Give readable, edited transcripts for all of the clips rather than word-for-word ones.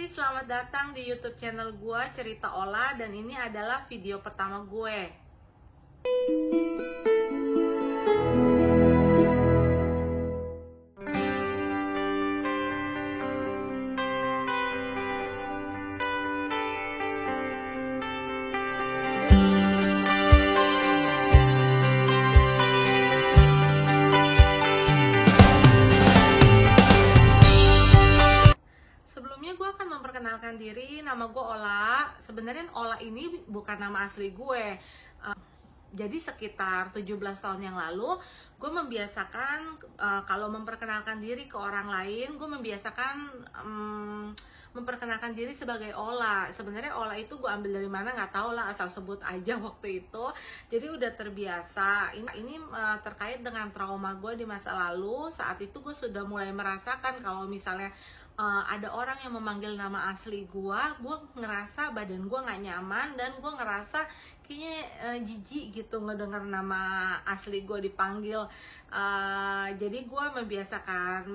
selamat datang di YouTube channel gue Cerita Olah, dan ini adalah video pertama gue. Sebelumnya gue akan memperkenalkan diri, nama gue Ola. Sebenarnya Ola ini bukan nama asli gue. Jadi sekitar 17 tahun yang lalu, gue membiasakan kalau memperkenalkan diri ke orang lain, gue membiasakan memperkenalkan diri sebagai Ola. Sebenarnya Ola itu gue ambil dari mana nggak tahu lah, asal sebut aja waktu itu. Jadi udah terbiasa. Ini terkait dengan trauma gue di masa lalu. Saat itu gue sudah mulai merasakan kalau misalnya ada orang yang memanggil nama asli gue ngerasa badan gue nggak nyaman, dan gue ngerasa kayaknya jijik gitu ngedenger nama asli gue dipanggil. Jadi gue membiasakan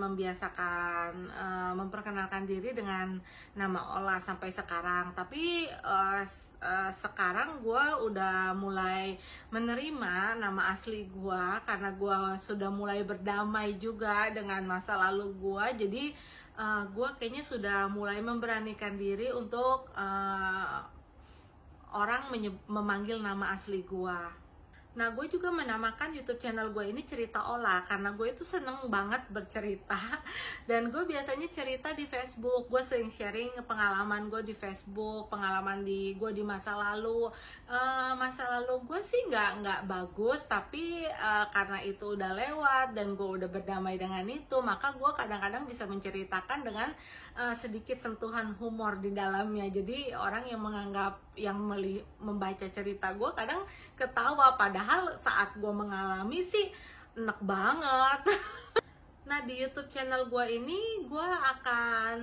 memperkenalkan diri dengan nama Ola sampai sekarang. Tapi sekarang gue udah mulai menerima nama asli gue karena gue sudah mulai berdamai juga dengan masa lalu gue. Jadi gue kayaknya sudah mulai memberanikan diri untuk orang memanggil nama asli gue. Nah, gue juga menamakan YouTube channel gue ini Cerita Olah karena gue itu seneng banget bercerita. Dan gue biasanya cerita di Facebook. Gue sering sharing pengalaman gue di Facebook, pengalaman gue di masa lalu. Masa lalu gue sih nggak bagus, tapi karena itu udah lewat dan gue udah berdamai dengan itu, maka gue kadang-kadang bisa menceritakan dengan sedikit sentuhan humor di dalamnya. Jadi orang yang membaca cerita gue kadang ketawa, padahal saat gue mengalami sih enak banget. Nah, di YouTube channel gue ini gue akan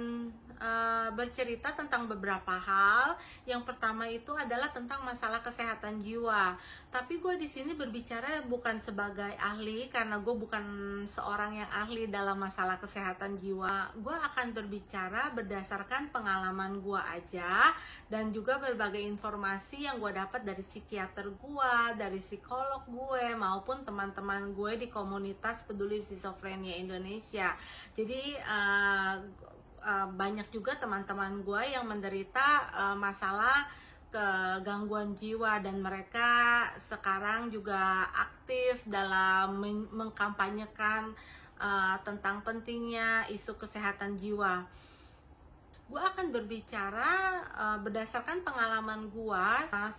bercerita tentang beberapa hal. Yang pertama itu adalah tentang masalah kesehatan jiwa. Tapi gue di sini berbicara bukan sebagai ahli karena gue bukan seorang yang ahli dalam masalah kesehatan jiwa. Gue akan berbicara berdasarkan pengalaman gue aja, dan juga berbagai informasi yang gue dapat dari psikiater gue, dari psikolog gue, maupun teman-teman gue di komunitas peduli skizofrenia Indonesia. Jadi banyak juga teman-teman gue yang menderita masalah kegangguan jiwa, dan mereka sekarang juga aktif dalam mengkampanyekan tentang pentingnya isu kesehatan jiwa. Gue akan berbicara berdasarkan pengalaman gue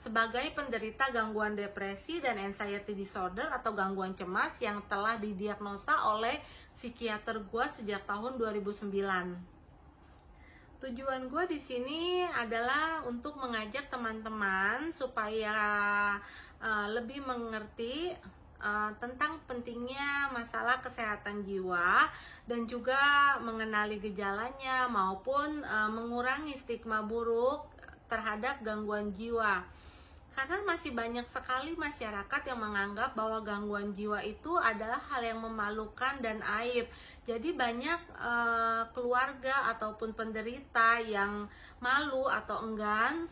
sebagai penderita gangguan depresi dan anxiety disorder atau gangguan cemas yang telah didiagnosa oleh psikiater gue sejak tahun 2009. Tujuan gue di sini adalah untuk mengajak teman-teman supaya lebih mengerti tentang pentingnya masalah kesehatan jiwa, dan juga mengenali gejalanya maupun mengurangi stigma buruk terhadap gangguan jiwa. Karena masih banyak sekali masyarakat yang menganggap bahwa gangguan jiwa itu adalah hal yang memalukan dan aib. Jadi banyak keluarga ataupun penderita yang malu atau enggan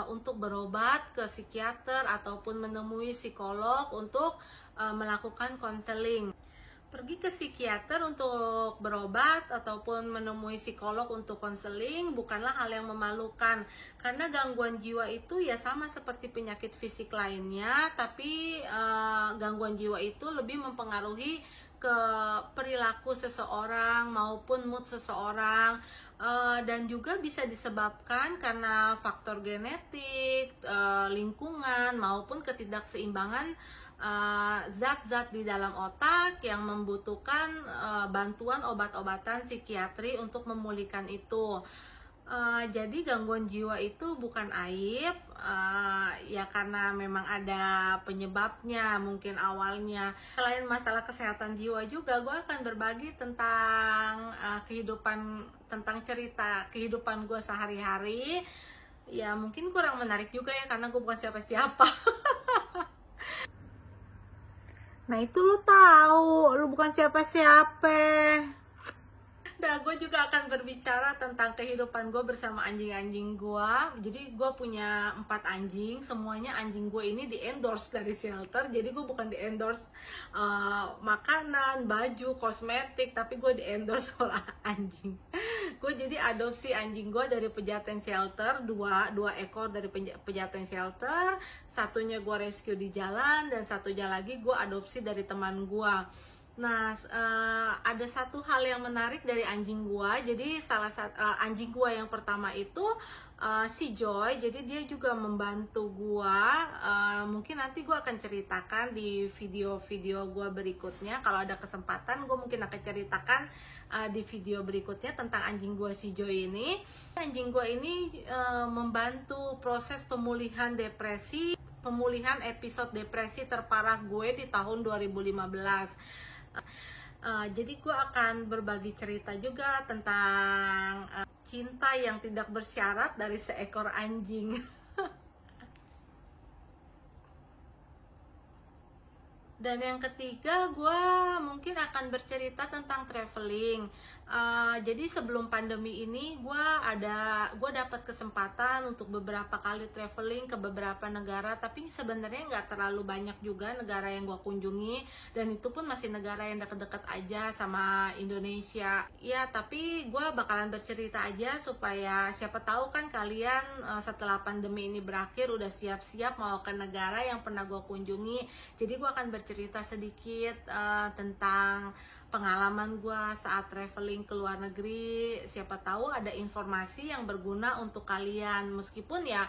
untuk berobat ke psikiater ataupun menemui psikolog untuk melakukan konseling. Pergi ke psikiater untuk berobat ataupun menemui psikolog untuk konseling bukanlah hal yang memalukan, karena gangguan jiwa itu ya sama seperti penyakit fisik lainnya, tapi gangguan jiwa itu lebih mempengaruhi ke perilaku seseorang maupun mood seseorang, dan juga bisa disebabkan karena faktor genetik, lingkungan, maupun ketidakseimbangan zat-zat di dalam otak yang membutuhkan bantuan obat-obatan psikiatri untuk memulihkan itu. Jadi gangguan jiwa itu bukan aib, ya karena memang ada penyebabnya mungkin awalnya. Selain masalah kesehatan jiwa juga, gue akan berbagi tentang tentang cerita kehidupan gue sehari-hari. Ya mungkin kurang menarik juga ya, karena gue bukan siapa-siapa. Nah itu lu tahu, lu bukan siapa-siapa. Nah, gue juga akan berbicara tentang kehidupan gue bersama anjing-anjing gue. Jadi gue punya 4 anjing, semuanya anjing gue ini di endorse dari shelter. Jadi gue bukan di endorse makanan, baju, kosmetik, tapi gue di endorse oleh anjing. Gue jadi adopsi anjing gue dari pejaten shelter, dua ekor dari pejaten shelter, satunya gue rescue di jalan, dan satunya lagi gue adopsi dari teman gue. Nah, ada satu hal yang menarik dari anjing gua. Jadi salah satu anjing gua yang pertama itu si Joy. Jadi dia juga membantu gua. Mungkin nanti gua akan ceritakan di video-video gua berikutnya. Kalau ada kesempatan, gua mungkin akan ceritakan di video berikutnya tentang anjing gua si Joy ini. Anjing gua ini membantu proses pemulihan depresi, pemulihan episode depresi terparah gue di tahun 2015. Jadi gue akan berbagi cerita juga tentang cinta yang tidak bersyarat dari seekor anjing. Dan yang ketiga, gue mungkin akan bercerita tentang traveling. Jadi sebelum pandemi ini, gue dapat kesempatan untuk beberapa kali traveling ke beberapa negara, tapi sebenarnya nggak terlalu banyak juga negara yang gue kunjungi, dan itu pun masih negara yang deket-deket aja sama Indonesia. Ya, tapi gue bakalan bercerita aja supaya siapa tahu kan kalian setelah pandemi ini berakhir udah siap-siap mau ke negara yang pernah gue kunjungi. Jadi gue akan bercerita sedikit tentang pengalaman gue saat traveling ke luar negeri. Siapa tahu ada informasi yang berguna untuk kalian, meskipun ya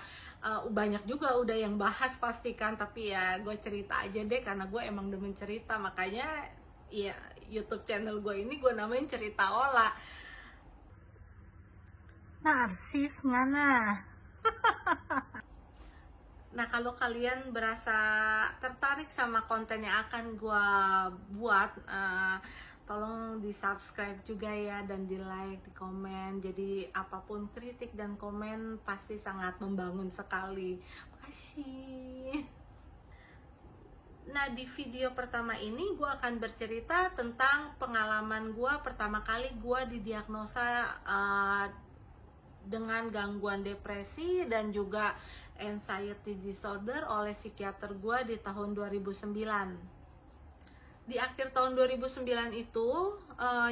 banyak juga udah yang bahas pastikan, tapi ya gue cerita aja deh karena gue emang demen cerita. Makanya ya YouTube channel gue ini gue namain Cerita Ola. Narsis ngana. Nah, kalau kalian berasa tertarik sama konten yang akan gue buat, tolong di subscribe juga ya, dan di like, di komen. Jadi apapun kritik dan komen pasti sangat membangun sekali. Makasih. Nah, di video pertama ini gue akan bercerita tentang pengalaman gue pertama kali gue didiagnosa dengan gangguan depresi dan juga anxiety disorder oleh psikiater gue di tahun 2009. Di akhir tahun 2009 itu,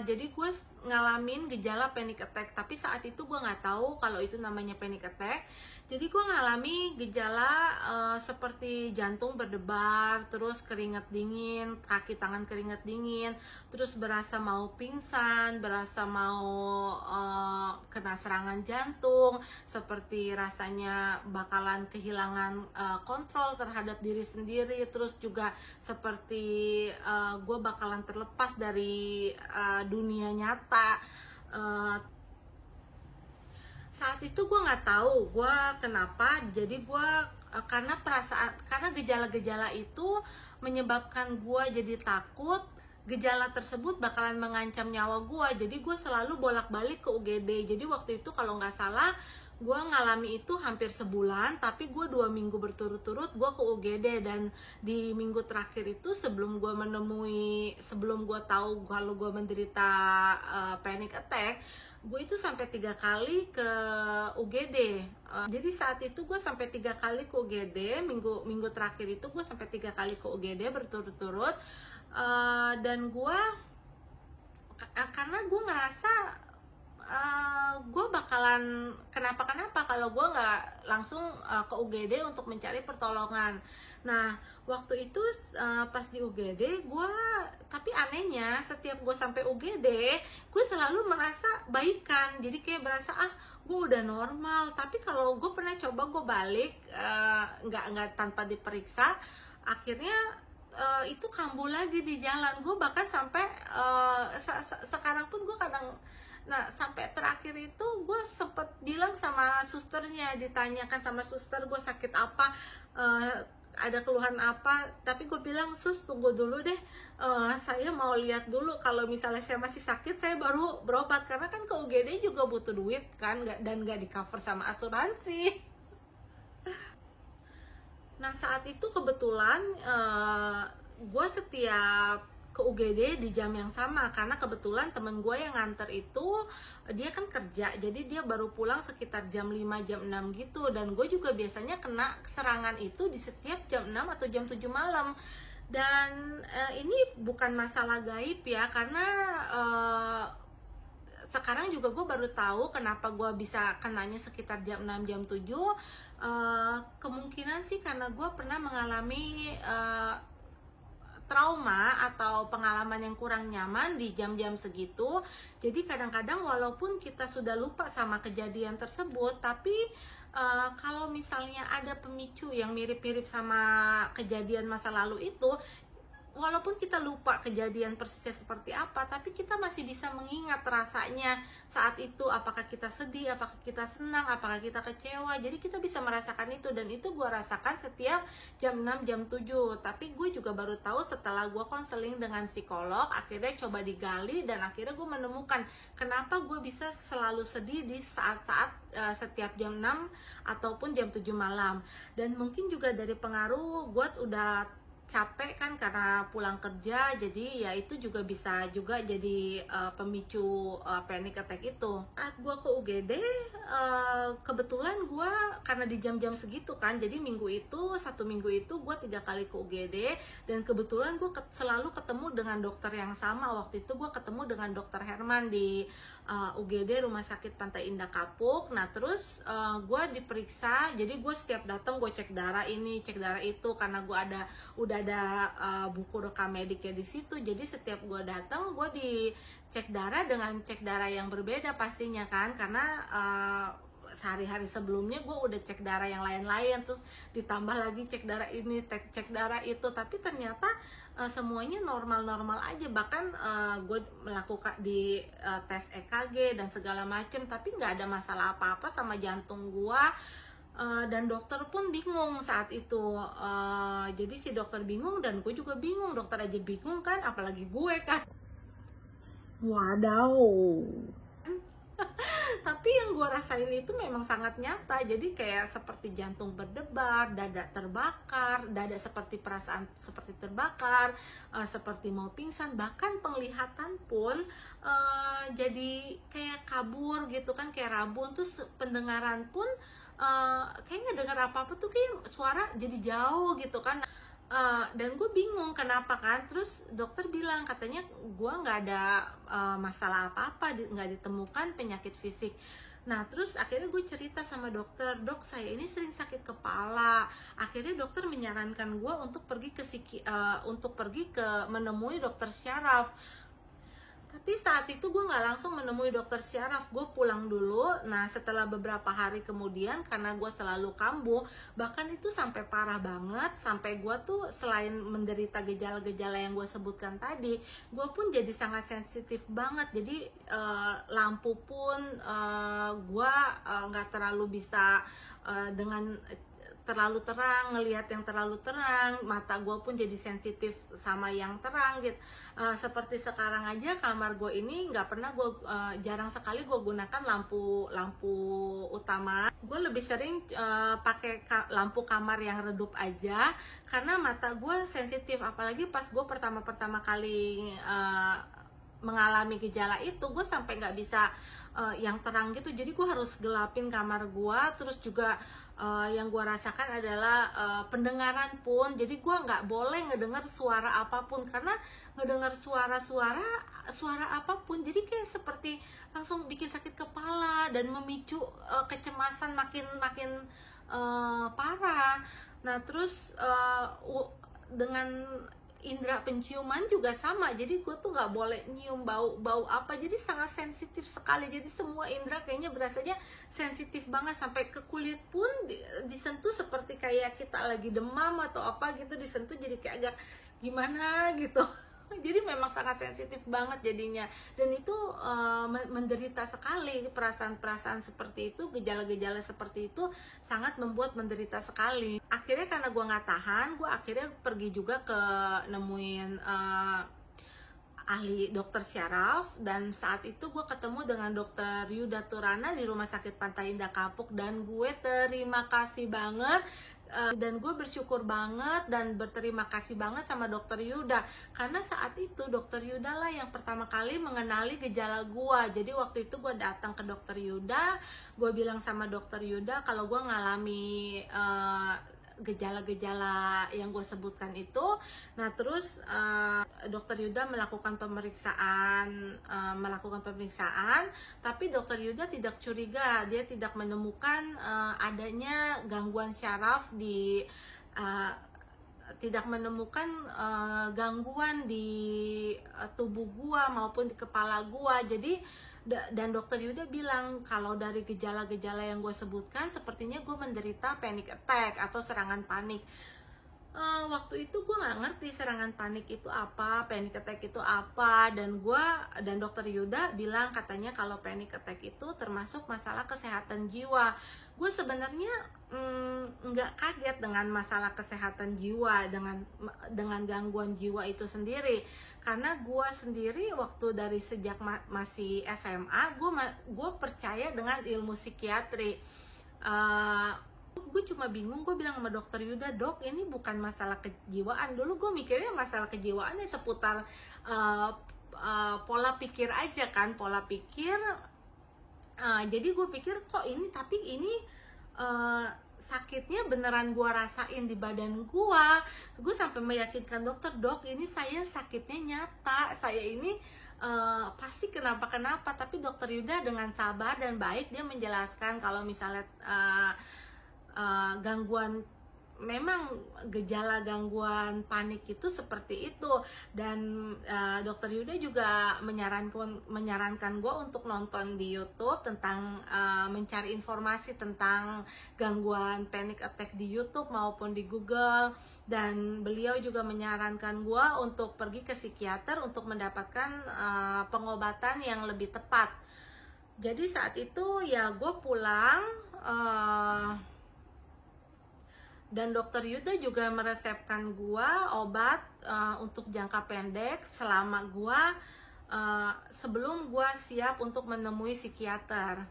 jadi gue ngalamin gejala panic attack, tapi saat itu gue nggak tahu kalau itu namanya panic attack. Jadi gue ngalami gejala seperti jantung berdebar, terus keringat dingin, kaki tangan keringat dingin, terus berasa mau pingsan, berasa mau kena serangan jantung, seperti rasanya bakalan kehilangan kontrol terhadap diri sendiri, terus juga seperti gue bakalan terlepas dari dunia nyata. Saat itu gue nggak tahu gue kenapa. Jadi gue karena gejala-gejala itu menyebabkan gue jadi takut gejala tersebut bakalan mengancam nyawa gue. Jadi gue selalu bolak-balik ke UGD. Jadi waktu itu kalau nggak salah gue ngalami itu hampir sebulan, tapi gue 2 minggu berturut-turut gue ke UGD. Dan di minggu terakhir itu sebelum gue tahu kalau gue menderita panic attack, gue itu sampai 3 kali ke UGD. Jadi saat itu gue sampai 3 kali ke UGD. Minggu terakhir itu gue sampai 3 kali ke UGD berturut-turut. Dan gue karena gue ngerasa gue bakalan kenapa kalau gue nggak langsung ke UGD untuk mencari pertolongan. Nah, waktu itu pas di UGD tapi anehnya setiap gue sampai UGD gue selalu merasa baikan. Jadi kayak berasa gue udah normal. Tapi kalau gue pernah coba gue balik nggak tanpa diperiksa, akhirnya itu kambuh lagi di jalan. Gue bahkan sampai sekarang pun gue kadang. Nah, sampai terakhir itu gue sempet bilang sama susternya, ditanyakan sama suster gue sakit apa, ada keluhan apa, tapi gue bilang, sus tunggu dulu deh, saya mau lihat dulu, kalau misalnya saya masih sakit saya baru berobat, karena kan ke UGD juga butuh duit kan, dan gak di cover sama asuransi. Nah, saat itu kebetulan gue setiap ke UGD di jam yang sama, karena kebetulan temen gue yang nganter itu dia kan kerja, jadi dia baru pulang sekitar jam 5 jam 6 gitu. Dan gue juga biasanya kena serangan itu di setiap jam 6 atau jam 7 malam. Dan ini bukan masalah gaib ya, karena sekarang juga gue baru tahu kenapa gue bisa kenanya sekitar jam 6 jam 7. Kemungkinan sih karena gue pernah mengalami trauma atau pengalaman yang kurang nyaman di jam-jam segitu. Jadi kadang-kadang walaupun kita sudah lupa sama kejadian tersebut, tapi kalau misalnya ada pemicu yang mirip-mirip sama kejadian masa lalu itu, walaupun kita lupa kejadian persisnya seperti apa, tapi kita masih bisa mengingat rasanya saat itu, apakah kita sedih, apakah kita senang, apakah kita kecewa. Jadi kita bisa merasakan itu, dan itu gue rasakan setiap jam 6, jam 7. Tapi gue juga baru tahu setelah gue konseling dengan psikolog, akhirnya coba digali, dan akhirnya gue menemukan kenapa gue bisa selalu sedih di saat-saat setiap jam 6 ataupun jam 7 malam. Dan mungkin juga dari pengaruh gue udah capek kan karena pulang kerja, jadi ya itu juga bisa juga jadi pemicu panic attack itu. Saat gue ke UGD, kebetulan gue karena di jam-jam segitu kan, jadi satu minggu itu gue 3 kali ke UGD, dan kebetulan gue selalu ketemu dengan dokter yang sama. Waktu itu gue ketemu dengan dokter Herman di UGD Rumah Sakit Pantai Indah Kapuk. Nah terus gue diperiksa, jadi gue setiap datang gue cek darah ini, cek darah itu, karena gue udah ada buku rekam mediknya di situ. Jadi setiap gue datang gue dicek darah dengan cek darah yang berbeda pastinya kan, karena sehari-hari sebelumnya gue udah cek darah yang lain-lain, terus ditambah lagi cek darah ini, cek darah itu, tapi ternyata semuanya normal-normal aja. Bahkan gue melakukan di tes EKG dan segala macem, tapi nggak ada masalah apa-apa sama jantung gue. Dan dokter pun bingung saat itu. Jadi si dokter bingung dan gue juga bingung. Dokter aja bingung kan, apalagi gue kan. Wadaw. Tapi yang gue rasain itu memang sangat nyata. Jadi kayak seperti jantung berdebar, dada terbakar, dada seperti perasaan seperti terbakar, seperti mau pingsan. Bahkan penglihatan pun jadi kayak kabur gitu kan, kayak rabun. Terus pendengaran pun kayaknya dengar apa-apa tuh kayak suara jadi jauh gitu kan. Dan gue bingung kenapa kan. Terus dokter bilang katanya gue nggak ada masalah apa-apa, nggak ditemukan penyakit fisik. Nah terus akhirnya gue cerita sama dokter, dok saya ini sering sakit kepala. Akhirnya dokter menyarankan gue untuk pergi ke menemui dokter syaraf. Tapi saat itu gue nggak langsung menemui dokter syaraf, gue pulang dulu. Nah setelah beberapa hari kemudian, karena gue selalu kambuh, bahkan itu sampai parah banget, sampai gue tuh selain menderita gejala-gejala yang gue sebutkan tadi, gue pun jadi sangat sensitif banget. Jadi lampu pun gue nggak terlalu bisa dengan terlalu terang, ngelihat yang terlalu terang, mata gue pun jadi sensitif sama yang terang gitu. Seperti sekarang aja kamar gue ini nggak pernah jarang sekali gue gunakan lampu utama. Gue lebih sering pakai lampu kamar yang redup aja, karena mata gue sensitif. Apalagi pas gue pertama kali mengalami gejala itu, gue sampai nggak bisa yang terang gitu. Jadi gue harus gelapin kamar gue. Terus juga yang gue rasakan adalah pendengaran pun. Jadi gue nggak boleh ngedengar suara apapun, karena ngedengar suara apapun jadi kayak seperti langsung bikin sakit kepala dan memicu kecemasan makin parah. Nah terus dengan indera penciuman juga sama. Jadi gue tuh nggak boleh nyium bau apa, jadi sangat sensitif sekali. Jadi semua indera kayaknya berasanya sensitif banget, sampai ke kulit pun disentuh seperti kayak kita lagi demam atau apa gitu, disentuh jadi kayak agak gimana gitu. Jadi memang sangat sensitif banget jadinya. Dan itu menderita sekali. Perasaan-perasaan seperti itu, gejala-gejala seperti itu sangat membuat menderita sekali. Akhirnya karena gue nggak tahan, gue akhirnya pergi juga ke nemuin ahli dokter syaraf. Dan saat itu gue ketemu dengan dokter Yuda Turana di Rumah Sakit Pantai Indah Kapuk. Dan gue terima kasih banget Dan gue bersyukur banget dan berterima kasih banget sama dokter Yuda, karena saat itu dokter Yuda lah yang pertama kali mengenali gejala gue. Jadi waktu itu gue datang ke dokter Yuda, gue bilang sama dokter Yuda kalau gue ngalami gejala-gejala yang gue sebutkan itu. Nah terus dokter Yuda melakukan pemeriksaan, tapi dokter Yuda tidak curiga, dia tidak menemukan adanya gangguan syaraf di tidak menemukan gangguan di tubuh gua maupun di kepala gua. Jadi dan dokter Yuda bilang kalau dari gejala-gejala yang gue sebutkan sepertinya gue menderita panic attack atau serangan panik. Waktu itu gue nggak ngerti serangan panik itu apa, panic attack itu apa, dan dokter Yuda bilang katanya kalau panic attack itu termasuk masalah kesehatan jiwa. Gue sebenarnya nggak kaget dengan masalah kesehatan jiwa, dengan gangguan jiwa itu sendiri, karena gue sendiri waktu dari sejak masih SMA gue percaya dengan ilmu psikiatri. Gue cuma bingung, gue bilang sama dokter Yuda, dok ini bukan masalah kejiwaan. Dulu gue mikirnya masalah kejiwaan ini seputar pola pikir aja kan, pola pikir. Jadi gue pikir kok ini, tapi ini sakitnya beneran gue rasain di badan gue sampai meyakinkan dokter, dok ini saya sakitnya nyata, saya ini pasti kenapa. Tapi dokter Yuda dengan sabar dan baik dia menjelaskan kalau misalnya memang gejala gangguan panik itu seperti itu. Dan dokter Yuda juga menyarankan gue untuk nonton di YouTube tentang mencari informasi tentang gangguan panic attack di YouTube maupun di Google. Dan beliau juga menyarankan gue untuk pergi ke psikiater untuk mendapatkan pengobatan yang lebih tepat. Jadi saat itu ya gue pulang, dan dokter Yuda juga meresepkan gua obat untuk jangka pendek selama sebelum gua siap untuk menemui psikiater.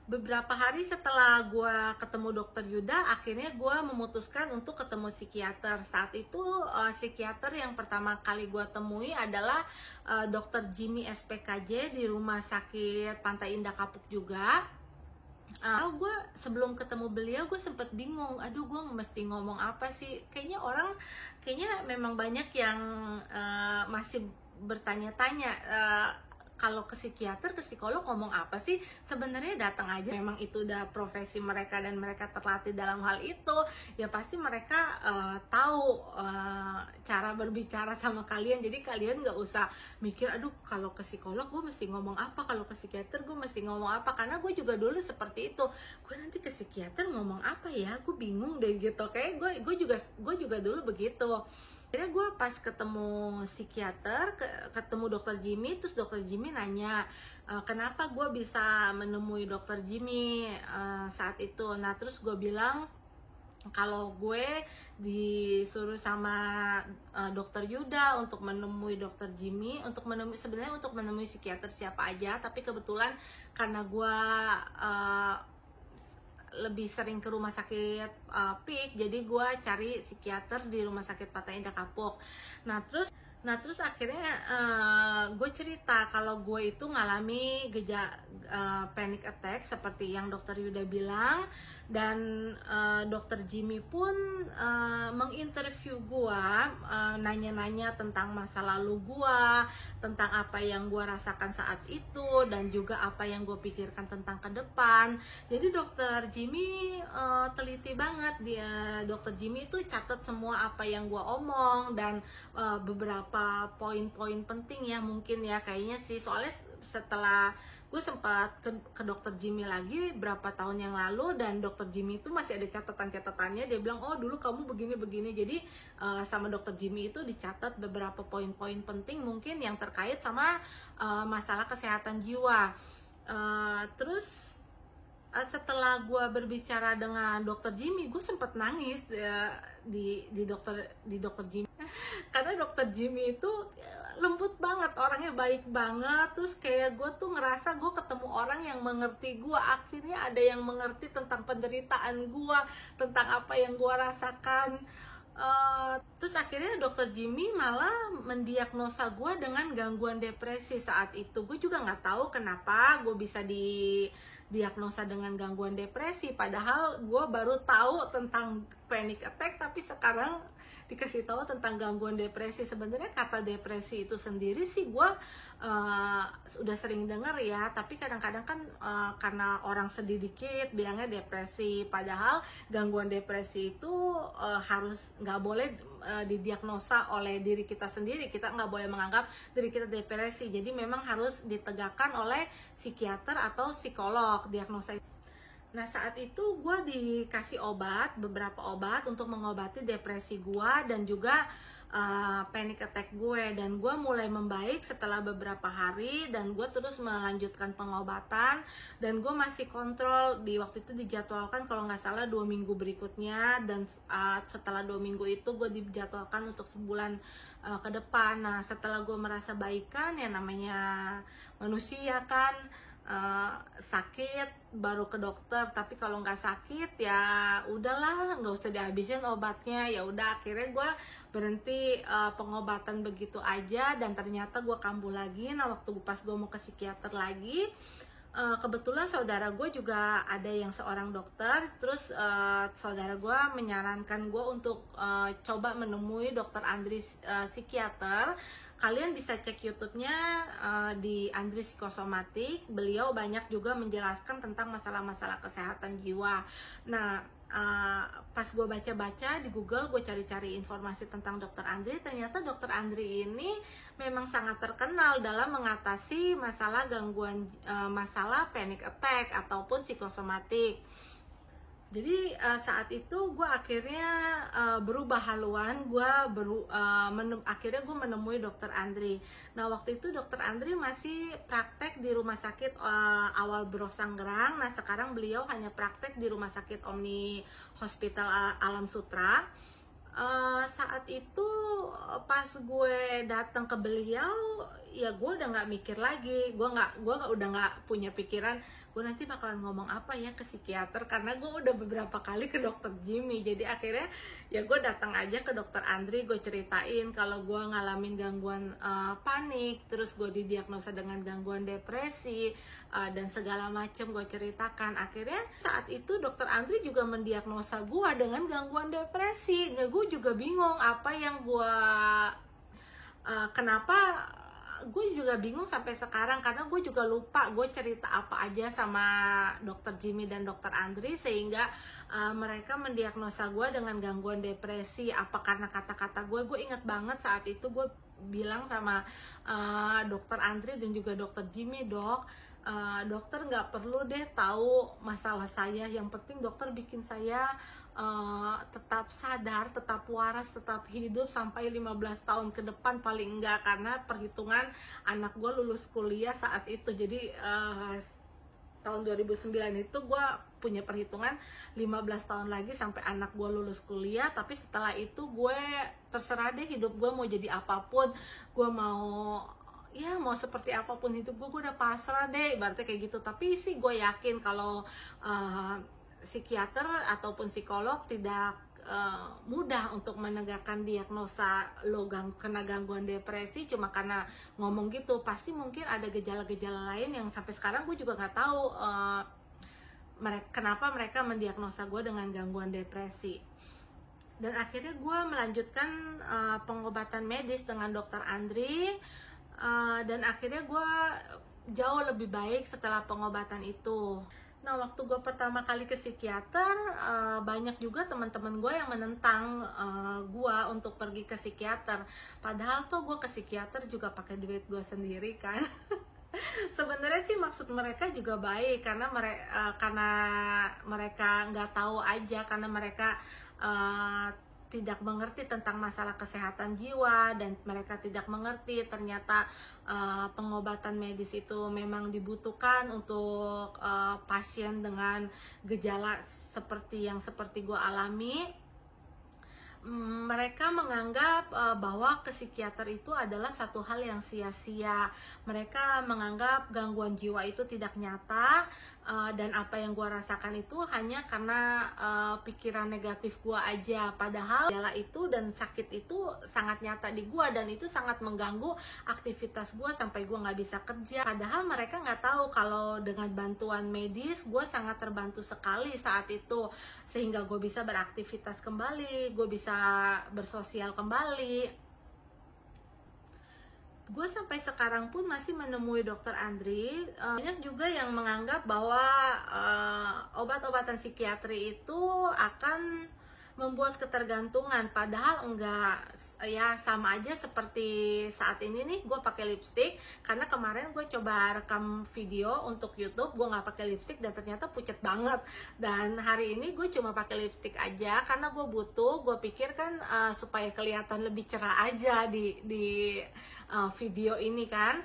Beberapa hari setelah gua ketemu dokter Yuda, akhirnya gua memutuskan untuk ketemu psikiater. Saat itu psikiater yang pertama kali gua temui adalah dokter Jimmy SPKJ di Rumah Sakit Pantai Indah Kapuk juga. Gue sebelum ketemu beliau gue sempet bingung, aduh gue mesti ngomong apa sih. Kayaknya memang banyak yang masih bertanya-tanya kalau ke psikiater, ke psikolog ngomong apa sih. Sebenarnya datang aja, memang itu udah profesi mereka dan mereka terlatih dalam hal itu, ya pasti mereka tahu cara berbicara sama kalian. Jadi kalian nggak usah mikir, aduh kalau ke psikolog gue mesti ngomong apa, kalau ke psikiater gue mesti ngomong apa. Karena gue juga dulu seperti itu, gue nanti ke psikiater ngomong apa ya, gue bingung deh gitu. Kayak gue juga dulu begitu. Akhirnya gue pas ketemu psikiater, ketemu dokter Jimmy, terus dokter Jimmy nanya kenapa gue bisa menemui dokter Jimmy saat itu. Nah terus gue bilang kalau gue disuruh sama dokter Yuda untuk menemui dokter Jimmy, sebenarnya untuk menemui psikiater siapa aja, tapi kebetulan karena gue lebih sering ke rumah sakit PIK, jadi gue cari psikiater di Rumah Sakit Pantai Indah Kapuk. Nah terus akhirnya gue cerita kalau gue itu ngalami panic attack seperti yang dokter Yuda bilang. Dan dokter Jimmy pun menginterview gue, nanya-nanya tentang masa lalu gue, tentang apa yang gue rasakan saat itu, dan juga apa yang gue pikirkan tentang ke depan. Jadi dokter Jimmy teliti banget. Dokter Jimmy itu catat semua apa yang gue omong, dan beberapa poin-poin penting ya mungkin ya, kayaknya sih. Soalnya setelah gue sempat ke dokter Jimmy lagi berapa tahun yang lalu, dan dokter Jimmy itu masih ada catatan-catatannya. Dia bilang, oh dulu kamu begini-begini. Jadi sama dokter Jimmy itu dicatat beberapa poin-poin penting mungkin yang terkait sama masalah kesehatan jiwa. Terus setelah gue berbicara dengan dokter Jimmy, gue sempet nangis di dokter Jimmy karena dokter Jimmy itu lembut banget, orangnya baik banget. Terus kayak gue tuh ngerasa gue ketemu orang yang mengerti gue, akhirnya ada yang mengerti tentang penderitaan gue, tentang apa yang gue rasakan. Terus akhirnya dokter Jimmy malah mendiagnosa gue dengan gangguan depresi. Saat itu gue juga nggak tahu kenapa gue bisa didiagnosa dengan gangguan depresi, padahal gue baru tahu tentang panic attack, tapi sekarang dikasih tahu tentang gangguan depresi. Sebenarnya kata depresi itu sendiri sih gue udah sering dengar ya, tapi kadang-kadang kan karena orang sedih dikit bilangnya depresi, padahal gangguan depresi itu harus nggak boleh didiagnosa oleh diri kita sendiri. Kita nggak boleh menganggap diri kita depresi, jadi memang harus ditegakkan oleh psikiater atau psikolog diagnosa. Nah saat itu gue dikasih beberapa obat untuk mengobati depresi gue dan juga panic attack gue, dan gue mulai membaik setelah beberapa hari, dan gue terus melanjutkan pengobatan, dan gue masih kontrol. Di waktu itu dijadwalkan kalau nggak salah 2 minggu berikutnya, dan setelah 2 minggu itu gue dijadwalkan untuk sebulan ke depan. Nah setelah gue merasa baikan, ya namanya manusia kan, sakit baru ke dokter, tapi kalau nggak sakit ya udahlah, nggak usah dihabisin obatnya. Ya udah akhirnya gue berhenti pengobatan begitu aja, dan ternyata gue kambuh lagi. Nah waktu pas gue mau ke psikiater lagi, kebetulan saudara gue juga ada yang seorang dokter. Terus saudara gue menyarankan gue untuk coba menemui dokter Andri psikiater. Kalian bisa cek YouTube-nya di Andri Psikosomatik. Beliau banyak juga menjelaskan tentang masalah-masalah kesehatan jiwa. Nah pas gue baca-baca di Google, gue cari-cari informasi tentang dokter Andri. Ternyata dokter Andri ini memang sangat terkenal dalam mengatasi masalah gangguan masalah panic attack ataupun psikosomatik. Jadi saat itu gue akhirnya berubah haluan, akhirnya gue menemui dokter Andri. Nah waktu itu dokter Andri masih praktek di rumah sakit Awal Bro Sanggerang. Nah sekarang beliau hanya praktek di rumah sakit Omni Hospital Alam Sutra. Saat itu pas gue datang ke beliau, ya gue udah nggak mikir lagi, gue udah nggak punya pikiran gue nanti bakalan ngomong apa ya ke psikiater, karena gue udah beberapa kali ke dokter Jimmy. Jadi akhirnya ya gue datang aja ke dokter Andri, gue ceritain kalau gue ngalamin gangguan panik, terus gue didiagnosa dengan gangguan depresi dan segala macem gue ceritakan. Akhirnya saat itu dokter Andri juga mendiagnosa gue dengan gangguan depresi. Gue juga bingung apa yang gue kenapa. Gue juga bingung sampai sekarang, karena gue juga lupa gue cerita apa aja sama dokter Jimmy dan dokter Andri sehingga mereka mendiagnosa gue dengan gangguan depresi. Apa karena kata-kata gue inget banget saat itu gue bilang sama dokter Andri dan juga dokter Jimmy, dokter nggak perlu deh tahu masalah saya, yang penting dokter bikin saya tetap sadar, tetap waras, tetap hidup sampai 15 tahun ke depan paling enggak, karena perhitungan anak gue lulus kuliah saat itu. Jadi tahun 2009 itu gue punya perhitungan 15 tahun lagi sampai anak gue lulus kuliah. Tapi setelah itu gue terserah deh hidup gue mau jadi apapun, gue mau seperti apapun hidup gue udah pasrah deh, ibaratnya kayak gitu. Tapi sih gue yakin kalau psikiater ataupun psikolog tidak mudah untuk menegakkan diagnosa lo kena gangguan depresi cuma karena ngomong gitu. Pasti mungkin ada gejala-gejala lain yang sampai sekarang gue juga nggak tahu kenapa mereka mendiagnosa gue dengan gangguan depresi. Dan akhirnya gue melanjutkan pengobatan medis dengan dokter Andri, dan akhirnya gue jauh lebih baik setelah pengobatan itu. Nah waktu gue pertama kali ke psikiater, banyak juga teman-teman gue yang menentang gue untuk pergi ke psikiater. Padahal tuh gue ke psikiater juga pakai duit gue sendiri kan. Sebenarnya sih maksud mereka juga baik, karena mereka nggak tahu aja, karena mereka tidak mengerti tentang masalah kesehatan jiwa, dan mereka tidak mengerti ternyata pengobatan medis itu memang dibutuhkan untuk pasien dengan gejala seperti gue alami. Mereka menganggap bahwa ke psikiater itu adalah satu hal yang sia-sia. Mereka menganggap gangguan jiwa itu tidak nyata, dan apa yang gue rasakan itu hanya karena pikiran negatif gue aja. Padahal gejala itu dan sakit itu sangat nyata di gue, dan itu sangat mengganggu aktivitas gue sampai gue nggak bisa kerja. Padahal mereka nggak tahu kalau dengan bantuan medis gue sangat terbantu sekali saat itu, sehingga gue bisa beraktivitas kembali, gue bisa bersosial kembali. Gue sampai sekarang pun masih menemui Dokter Andri. Banyak juga yang menganggap bahwa obat-obatan psikiatri itu akan membuat ketergantungan, padahal enggak. Ya sama aja seperti saat ini nih, gue pakai lipstick karena kemarin gue coba rekam video untuk YouTube, gue nggak pakai lipstick dan ternyata pucat banget. Dan hari ini gue cuma pakai lipstick aja karena gue butuh, gue pikir kan supaya kelihatan lebih cerah aja di video ini kan.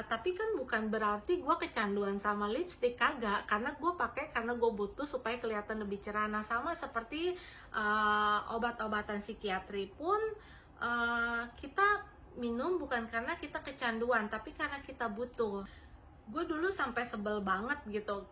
Tapi kan bukan berarti gue kecanduan sama lipstick, kagak, karena gue pakai karena gue butuh supaya kelihatan lebih cerah. Nah sama seperti obat-obatan psikiatri pun kita minum bukan karena kita kecanduan, tapi karena kita butuh. Gue dulu sampai sebel banget gitu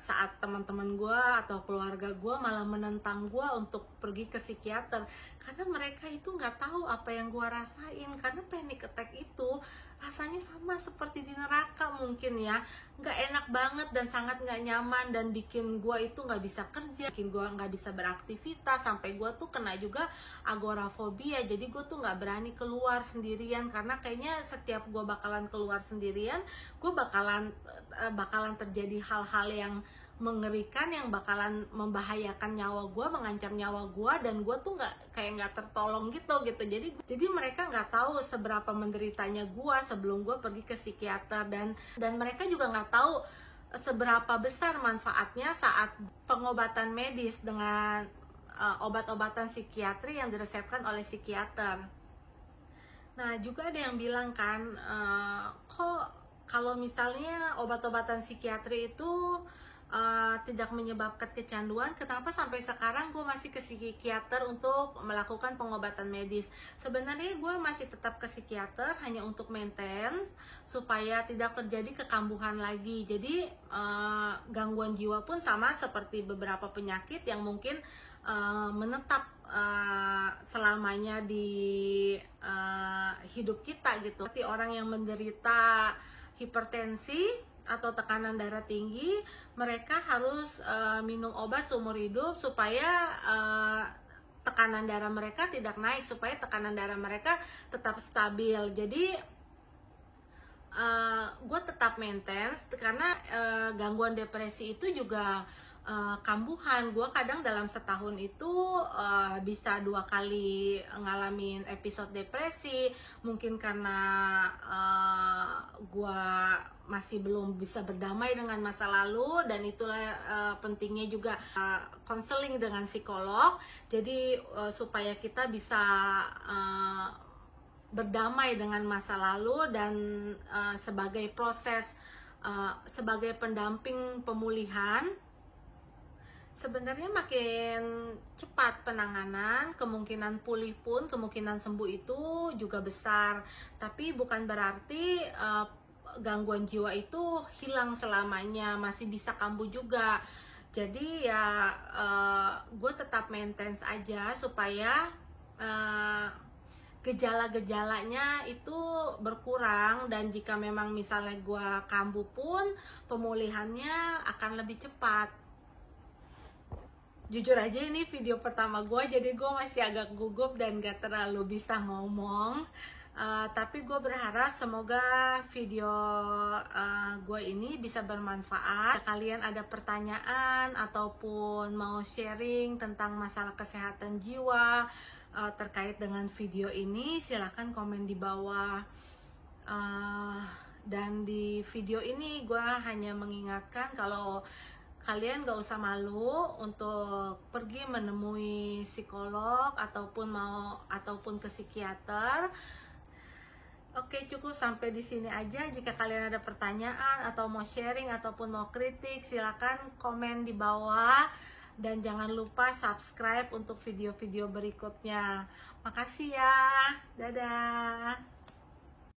saat teman-teman gue atau keluarga gue malah menentang gue untuk pergi ke psikiater, karena mereka itu nggak tahu apa yang gue rasain. Karena panic attack itu rasanya sama seperti di neraka mungkin ya, nggak enak banget dan sangat nggak nyaman, dan bikin gue itu nggak bisa kerja, bikin gue nggak bisa beraktivitas, sampai gue tuh kena juga agorafobia. Jadi gue tuh nggak berani keluar sendirian, karena kayaknya setiap gue bakalan keluar sendirian, gue bakalan terjadi hal-hal yang mengerikan, yang bakalan membahayakan nyawa gue, mengancam nyawa gue, dan gue tuh nggak tertolong gitu. Jadi mereka nggak tahu seberapa menderitanya gue sebelum gue pergi ke psikiater, dan mereka juga nggak tahu seberapa besar manfaatnya saat pengobatan medis dengan obat-obatan psikiatri yang diresepkan oleh psikiater. Nah juga ada yang bilang kan, kok kalau misalnya obat-obatan psikiatri itu tidak menyebabkan kecanduan, kenapa sampai sekarang gue masih ke psikiater untuk melakukan pengobatan medis? Sebenarnya gue masih tetap ke psikiater hanya untuk maintenance supaya tidak terjadi kekambuhan lagi. Jadi gangguan jiwa pun sama seperti beberapa penyakit yang mungkin menetap selamanya di hidup kita gitu. Seperti orang yang menderita hipertensi atau tekanan darah tinggi, mereka harus minum obat seumur hidup supaya tekanan darah mereka tidak naik, supaya tekanan darah mereka tetap stabil. Jadi gue tetap maintenance karena gangguan depresi itu juga kambuhan. Gue kadang dalam setahun itu bisa 2 kali ngalamin episode depresi, mungkin karena gue masih belum bisa berdamai dengan masa lalu, dan itulah pentingnya juga konseling dengan psikolog. Jadi supaya kita bisa berdamai dengan masa lalu, dan sebagai proses sebagai pendamping pemulihan. Sebenarnya makin cepat penanganan, kemungkinan pulih pun, kemungkinan sembuh itu juga besar. Tapi bukan berarti gangguan jiwa itu hilang selamanya, masih bisa kambuh juga. Jadi ya gue tetap maintenance aja supaya gejala-gejalanya itu berkurang, dan jika memang misalnya gue kambuh pun pemulihannya akan lebih cepat. Jujur aja ini video pertama gue, jadi gue masih agak gugup dan gak terlalu bisa ngomong. Tapi gue berharap semoga video gue ini bisa bermanfaat. Jika kalian ada pertanyaan ataupun mau sharing tentang masalah kesehatan jiwa terkait dengan video ini, silahkan komen di bawah. Dan di video ini gue hanya mengingatkan kalau kalian gak usah malu untuk pergi menemui psikolog ataupun ke psikiater. Oke, cukup sampai di sini aja. Jika kalian ada pertanyaan atau mau sharing ataupun mau kritik, silakan komen di bawah dan jangan lupa subscribe untuk video-video berikutnya. Makasih ya. Dadah.